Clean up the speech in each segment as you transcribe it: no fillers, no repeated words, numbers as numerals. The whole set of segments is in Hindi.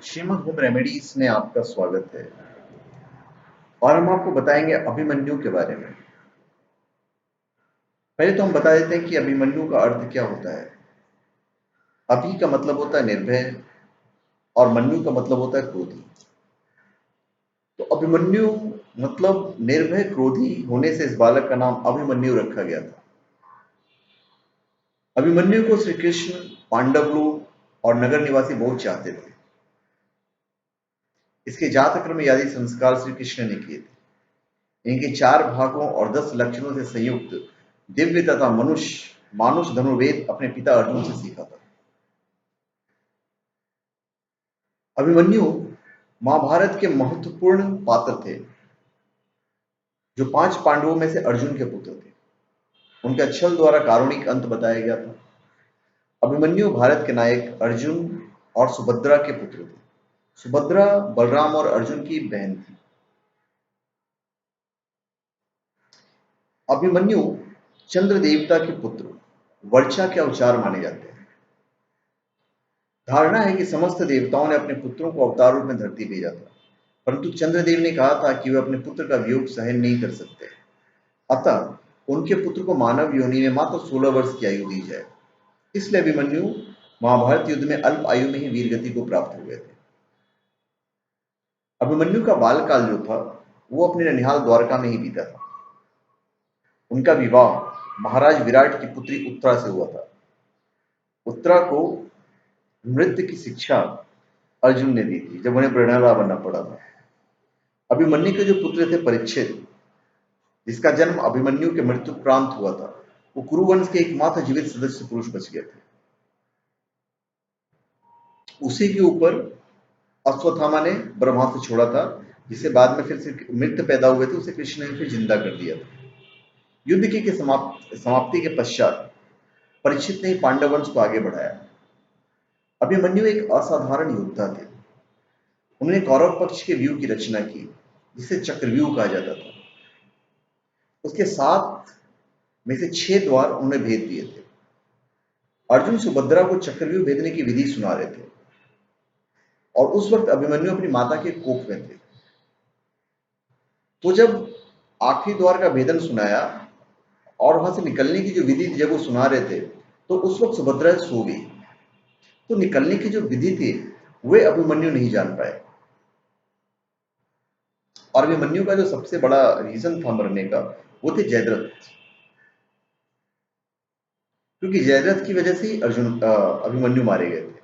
श्रीमद होम रेमेडीज में आपका स्वागत है और हम आपको बताएंगे अभिमन्यु के बारे में। पहले तो हम बता देते हैं कि अभिमन्यु का अर्थ क्या होता है। अभि का मतलब होता है निर्भय और मन्यु का मतलब होता है क्रोधी। तो अभिमन्यु मतलब निर्भय क्रोधी होने से इस बालक का नाम अभिमन्यु रखा गया था। अभिमन्यु को श्री कृष्ण, पांडव लोग और नगर निवासी बहुत चाहते थे। इसके जातक में आदि संस्कार श्री कृष्ण ने किए थे। इनके 4 भागों और 10 लक्षणों से संयुक्त दिव्य तथा मनुष्य मानुष धनुर्वेद अपने पिता अर्जुन से सीखा था। अभिमन्यु महाभारत के महत्वपूर्ण पात्र थे, जो 5 पांडवों में से अर्जुन के पुत्र थे। उनके छल द्वारा कारुणिक अंत बताया गया था। अभिमन्यु भारत के नायक अर्जुन और सुभद्रा के पुत्र थे। सुभद्रा बलराम और अर्जुन की बहन थी। अभिमन्यु चंद्र देवता के पुत्र वर्चा के अवतार माने जाते हैं। धारणा है कि समस्त देवताओं ने अपने पुत्रों को अवतार रूप में धरती भेजा था, परंतु चंद्रदेव ने कहा था कि वे अपने पुत्र का वियोग सहन नहीं कर सकते। अतः उनके पुत्र को मानव योनि में मात्र 16 वर्ष की आयु दी जाए। इसलिए अभिमन्यु महाभारत युद्ध में अल्प आयु में ही वीर गति को प्राप्त हो गए थे। अभिमन्यु का बाल काल जो था वो अपने ननिहाल द्वारका में ही बीता था। उनका विवाह महाराज विराट की पुत्री उत्तरा से हुआ था। उत्तरा को नृत्य की शिक्षा अर्जुन ने दी थी जब उन्हें प्रेरणादाता बनना पड़ा था। अभिमन्यु के जो पुत्र थे परीक्षित, जिसका जन्म अभिमन्यु के मृत्यु प्रांत हुआ था, वो कुरुवंश के एकमात्र जीवित सदस्य पुरुष बच गए थे। उसी के ऊपर अश्वत्थामा ने ब्रह्मास्त्र छोड़ा था, जिसे बाद में फिर से मृत पैदा हुए थे, उसे कृष्ण ने फिर जिंदा कर दिया था। युद्ध की समाप्ति के पश्चात परीक्षित ने पांडव वंश को आगे बढ़ाया। अभिमन्यु एक असाधारण योद्धा थे। उन्होंने कौरव पक्ष के व्यूह की रचना की, जिसे चक्रव्यूह कहा जाता था। उसके 7 में से 6 द्वार उन्होंने भेद दिए थे। अर्जुन सुभद्रा को चक्रव्यूह भेदने की विधि सुना रहे थे और उस वक्त अभिमन्यु अपनी माता के कोख में थे। तो जब आखिरी द्वार का भेदन सुनाया और वहां से निकलने की जो विधि थी, जब वो सुना रहे थे, तो उस वक्त सुभद्रा सो गई। तो निकलने की जो विधि थी वे अभिमन्यु नहीं जान पाए। और अभिमन्यु का जो सबसे बड़ा रीजन था मरने का, वो थे जयद्रथ। क्योंकि जयद्रथ की वजह से ही अभिमन्यु मारे गए थे।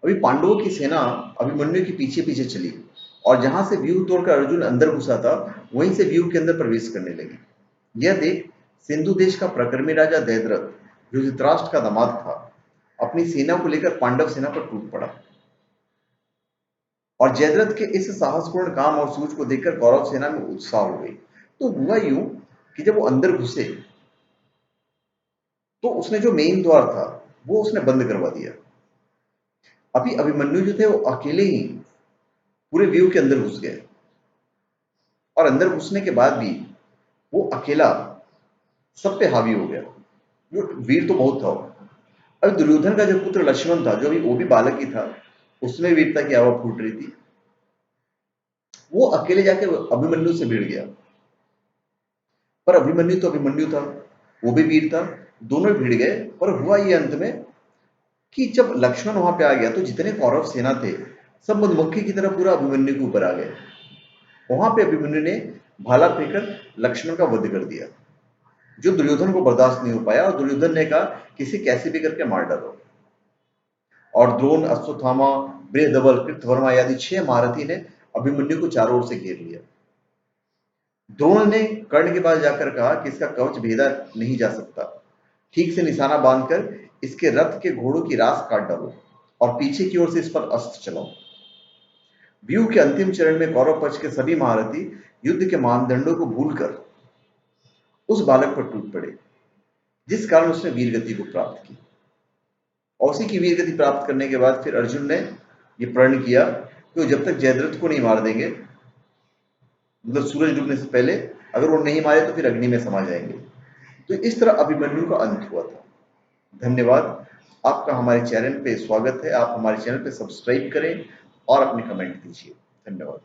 अभी पांडवों की सेना अभिमन्यु के पीछे पीछे चली और जहां से व्यूह तोड़कर अर्जुन अंदर घुसा था, वहीं से व्यूह के अंदर प्रवेश करने लगी। यह देख सिंधु देश का प्रकर्मी राजा जयद्रथ, जो धृतराष्ट्र का दामाद था, अपनी सेना को लेकर पांडव सेना पर टूट पड़ा। और जयद्रथ के इस साहसपूर्ण काम और सूझ को देखकर कौरव सेना में उत्साह हो गई। तो हुआ यूं कि जब वो अंदर घुसे तो उसने जो मेन द्वार था वो उसने बंद करवा दिया। अभी अभिमन्यु जो थे वो अकेले ही पूरे व्यू के अंदर घुस गए और अंदर घुसने के बाद भी वो अकेला सब पे हावी हो गया। वो वीर तो बहुत था। अब दुर्योधन का जो पुत्र लक्ष्मण था, जो अभी वो भी बालक ही था, उसमें वीरता की आवा फूट रही थी। वो अकेले जाके अभिमन्यु से भिड़ गया। पर अभिमन्यु तो अभिमन्यु था, वो भी वीर था, दोनों भिड़ गए। पर हुआ ये अंत में कि जब लक्ष्मण वहां पे आ गया तो जितने कौरव सेना थे सब मधुमक्खी की तरह पूरा अभिमन्यु के ऊपर आ गए। वहां पे अभिमन्यु ने भाला फेंकर लक्ष्मण का वध कर दिया, जो दुर्योधन को बर्दाश्त नहीं हो पाया। और दुर्योधन ने कहा किसी कैसे भी करके मार डालो। और द्रोण, अश्वत्थामा, बृहदबल, कृतवर्मा आदि 6 महारथी ने अभिमन्यु को चारों ओर से घेर लिया। द्रोण ने कर्ण के पास जाकर कहा कि इसका कवच भेदा नहीं जा सकता, ठीक से निशाना बांधकर इसके रथ के घोड़ों की रास काट डालो और पीछे की ओर से इस पर अस्त्र चलाओ। व्यूह के अंतिम चरण में कौरव पक्ष के सभी महारथी युद्ध के मानदंडों को भूलकर उस बालक पर टूट पड़े, जिस कारण उसने वीरगति को प्राप्त की। और उसी की वीरगति प्राप्त करने के बाद फिर अर्जुन ने यह प्रण किया कि जब तक जयद्रथ को नहीं मार देंगे, मतलब सूरज डूबने से पहले, अगर वो नहीं मारे तो फिर अग्नि में समा जाएंगे। तो इस तरह अभिमन्यु का अंत हुआ था। धन्यवाद। आपका हमारे चैनल पे स्वागत है। आप हमारे चैनल पे सब्सक्राइब करें और अपने कमेंट दीजिए। धन्यवाद।